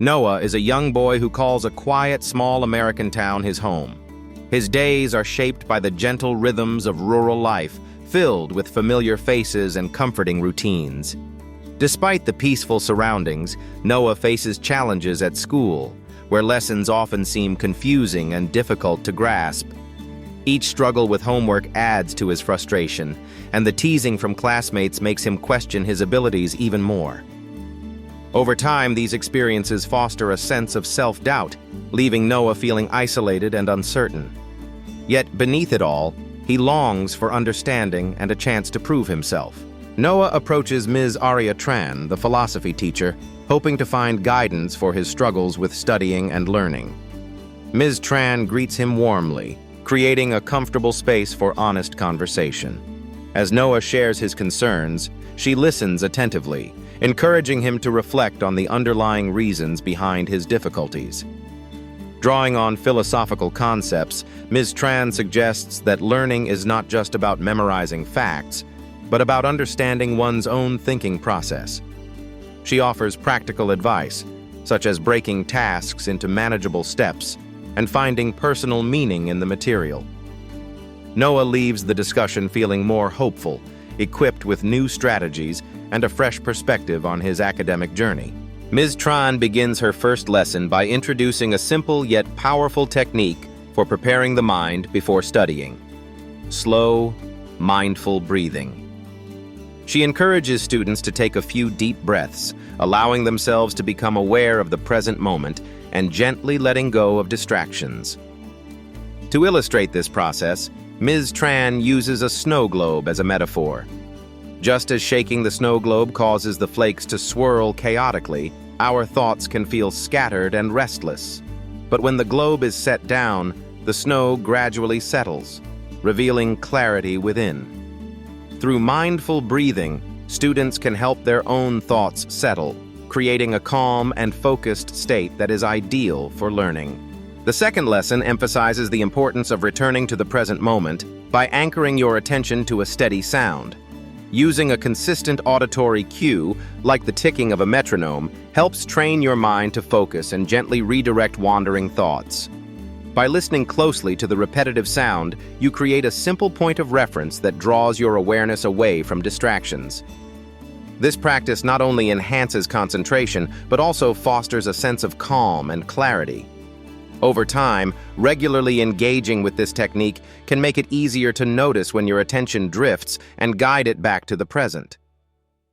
Noah is a young boy who calls a quiet, small American town his home. His days are shaped by the gentle rhythms of rural life, filled with familiar faces and comforting routines. Despite the peaceful surroundings, Noah faces challenges at school, where lessons often seem confusing and difficult to grasp. Each struggle with homework adds to his frustration, and the teasing from classmates makes him question his abilities even more. Over time, these experiences foster a sense of self-doubt, leaving Noah feeling isolated and uncertain. Yet, beneath it all, he longs for understanding and a chance to prove himself. Noah approaches Ms. Arya Tran, the philosophy teacher, hoping to find guidance for his struggles with studying and learning. Ms. Tran greets him warmly, creating a comfortable space for honest conversation. As Noah shares his concerns, she listens attentively, encouraging him to reflect on the underlying reasons behind his difficulties. Drawing on philosophical concepts, Ms. Tran suggests that learning is not just about memorizing facts, but about understanding one's own thinking process. She offers practical advice, such as breaking tasks into manageable steps and finding personal meaning in the material. Noah leaves the discussion feeling more hopeful, equipped with new strategies and a fresh perspective on his academic journey. Ms. Tran begins her first lesson by introducing a simple yet powerful technique for preparing the mind before studying: slow, mindful breathing. She encourages students to take a few deep breaths, allowing themselves to become aware of the present moment and gently letting go of distractions. To illustrate this process, Ms. Tran uses a snow globe as a metaphor. Just as shaking the snow globe causes the flakes to swirl chaotically, our thoughts can feel scattered and restless. But when the globe is set down, the snow gradually settles, revealing clarity within. Through mindful breathing, students can help their own thoughts settle, creating a calm and focused state that is ideal for learning. The second lesson emphasizes the importance of returning to the present moment by anchoring your attention to a steady sound. Using a consistent auditory cue, like the ticking of a metronome, helps train your mind to focus and gently redirect wandering thoughts. By listening closely to the repetitive sound, you create a simple point of reference that draws your awareness away from distractions. This practice not only enhances concentration, but also fosters a sense of calm and clarity. Over time, regularly engaging with this technique can make it easier to notice when your attention drifts and guide it back to the present.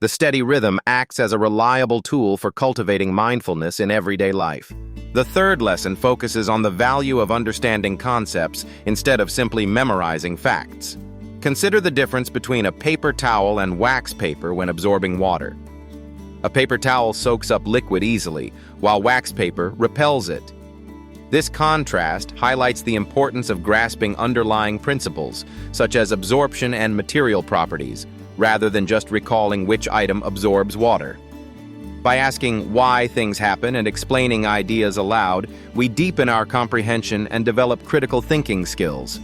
The steady rhythm acts as a reliable tool for cultivating mindfulness in everyday life. The third lesson focuses on the value of understanding concepts instead of simply memorizing facts. Consider the difference between a paper towel and wax paper when absorbing water. A paper towel soaks up liquid easily, while wax paper repels it. This contrast highlights the importance of grasping underlying principles, such as absorption and material properties, rather than just recalling which item absorbs water. By asking why things happen and explaining ideas aloud, we deepen our comprehension and develop critical thinking skills.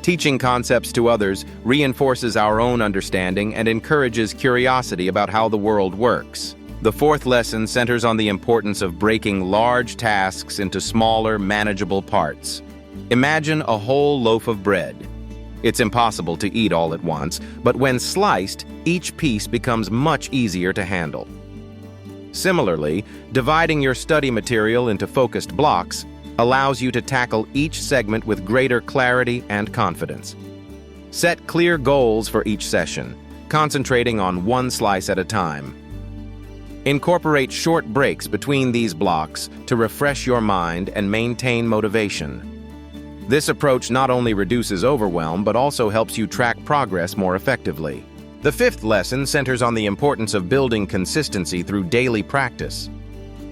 Teaching concepts to others reinforces our own understanding and encourages curiosity about how the world works. The fourth lesson centers on the importance of breaking large tasks into smaller, manageable parts. Imagine a whole loaf of bread. It's impossible to eat all at once, but when sliced, each piece becomes much easier to handle. Similarly, dividing your study material into focused blocks allows you to tackle each segment with greater clarity and confidence. Set clear goals for each session, concentrating on one slice at a time. Incorporate short breaks between these blocks to refresh your mind and maintain motivation. This approach not only reduces overwhelm, but also helps you track progress more effectively. The fifth lesson centers on the importance of building consistency through daily practice.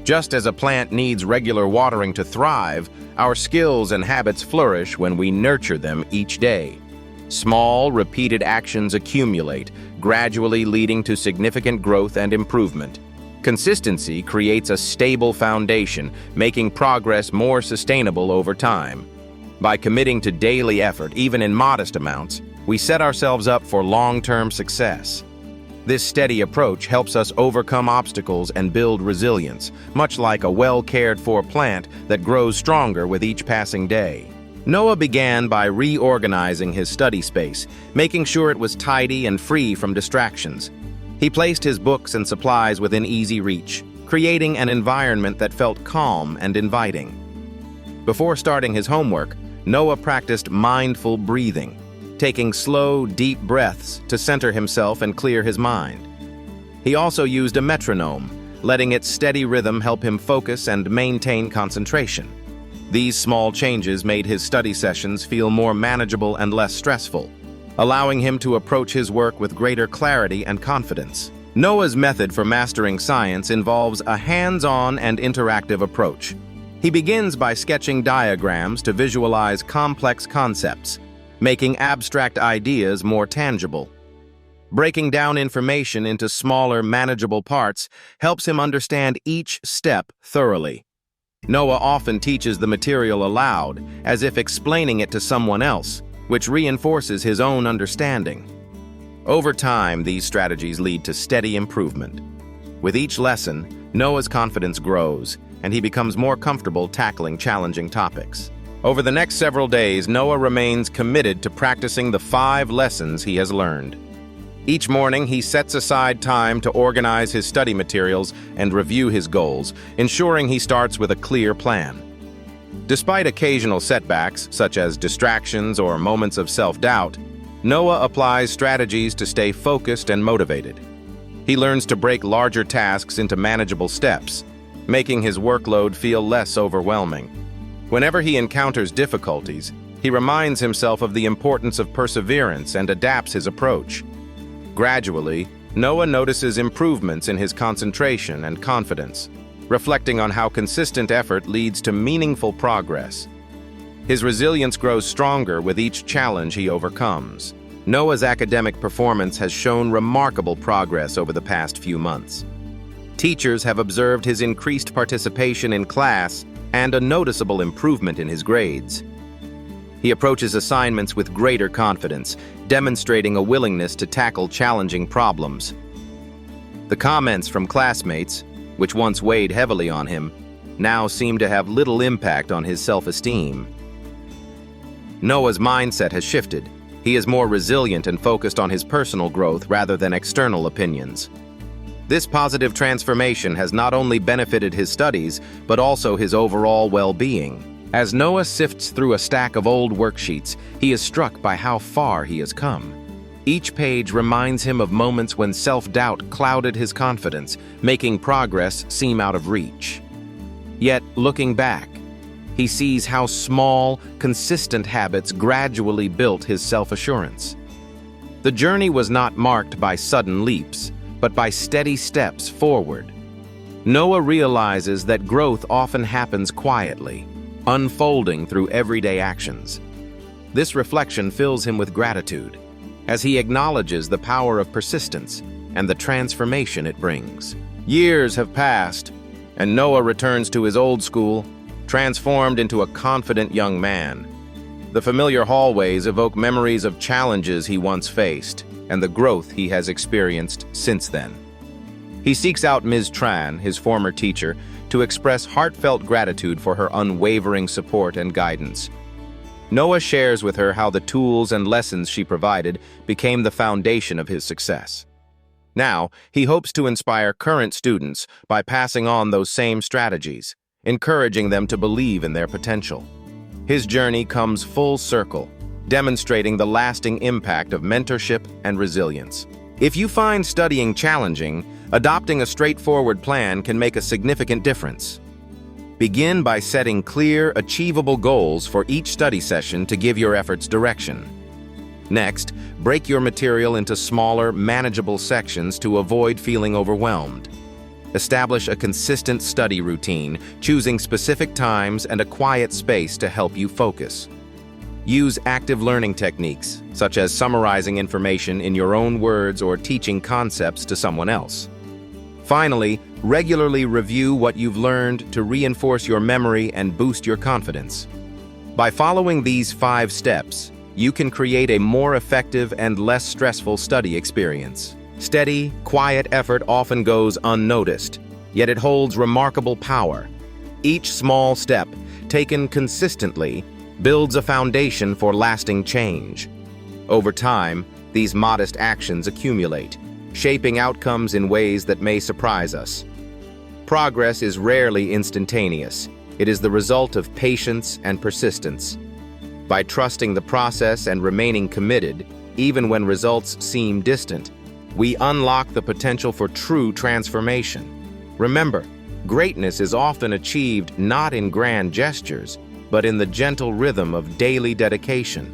Just as a plant needs regular watering to thrive, our skills and habits flourish when we nurture them each day. Small, repeated actions accumulate, gradually leading to significant growth and improvement. Consistency creates a stable foundation, making progress more sustainable over time. By committing to daily effort, even in modest amounts, we set ourselves up for long-term success. This steady approach helps us overcome obstacles and build resilience, much like a well-cared-for plant that grows stronger with each passing day. Noah began by reorganizing his study space, making sure it was tidy and free from distractions. He placed his books and supplies within easy reach, creating an environment that felt calm and inviting. Before starting his homework, Noah practiced mindful breathing, taking slow, deep breaths to center himself and clear his mind. He also used a metronome, letting its steady rhythm help him focus and maintain concentration. These small changes made his study sessions feel more manageable and less stressful, allowing him to approach his work with greater clarity and confidence. Noah's method for mastering science involves a hands-on and interactive approach. He begins by sketching diagrams to visualize complex concepts, making abstract ideas more tangible. Breaking down information into smaller, manageable parts helps him understand each step thoroughly. Noah often teaches the material aloud, as if explaining it to someone else, which reinforces his own understanding. Over time, these strategies lead to steady improvement. With each lesson, Noah's confidence grows, and he becomes more comfortable tackling challenging topics. Over the next several days, Noah remains committed to practicing the 5 lessons he has learned. Each morning, he sets aside time to organize his study materials and review his goals, ensuring he starts with a clear plan. Despite occasional setbacks, such as distractions or moments of self-doubt, Noah applies strategies to stay focused and motivated. He learns to break larger tasks into manageable steps, making his workload feel less overwhelming. Whenever he encounters difficulties, he reminds himself of the importance of perseverance and adapts his approach. Gradually, Noah notices improvements in his concentration and confidence, reflecting on how consistent effort leads to meaningful progress. His resilience grows stronger with each challenge he overcomes. Noah's academic performance has shown remarkable progress over the past few months. Teachers have observed his increased participation in class and a noticeable improvement in his grades. He approaches assignments with greater confidence, demonstrating a willingness to tackle challenging problems. The comments from classmates, which once weighed heavily on him, now seem to have little impact on his self-esteem. Noah's mindset has shifted. He is more resilient and focused on his personal growth rather than external opinions. This positive transformation has not only benefited his studies, but also his overall well-being. As Noah sifts through a stack of old worksheets, he is struck by how far he has come. Each page reminds him of moments when self-doubt clouded his confidence, making progress seem out of reach. Yet, looking back, he sees how small, consistent habits gradually built his self-assurance. The journey was not marked by sudden leaps, but by steady steps forward. Noah realizes that growth often happens quietly, unfolding through everyday actions. This reflection fills him with gratitude, as he acknowledges the power of persistence and the transformation it brings. Years have passed, and Noah returns to his old school, transformed into a confident young man. The familiar hallways evoke memories of challenges he once faced, and the growth he has experienced since then. He seeks out Ms. Tran, his former teacher, to express heartfelt gratitude for her unwavering support and guidance. Noah shares with her how the tools and lessons she provided became the foundation of his success. Now, he hopes to inspire current students by passing on those same strategies, encouraging them to believe in their potential. His journey comes full circle, demonstrating the lasting impact of mentorship and resilience. If you find studying challenging, adopting a straightforward plan can make a significant difference. Begin by setting clear, achievable goals for each study session to give your efforts direction. Next, break your material into smaller, manageable sections to avoid feeling overwhelmed. Establish a consistent study routine, choosing specific times and a quiet space to help you focus. Use active learning techniques, such as summarizing information in your own words or teaching concepts to someone else. Finally, regularly review what you've learned to reinforce your memory and boost your confidence. By following these 5 steps, you can create a more effective and less stressful study experience. Steady, quiet effort often goes unnoticed, yet it holds remarkable power. Each small step, taken consistently, builds a foundation for lasting change. Over time, these modest actions accumulate, shaping outcomes in ways that may surprise us. Progress is rarely instantaneous. It is the result of patience and persistence. By trusting the process and remaining committed, even when results seem distant, we unlock the potential for true transformation. Remember, greatness is often achieved not in grand gestures, but in the gentle rhythm of daily dedication.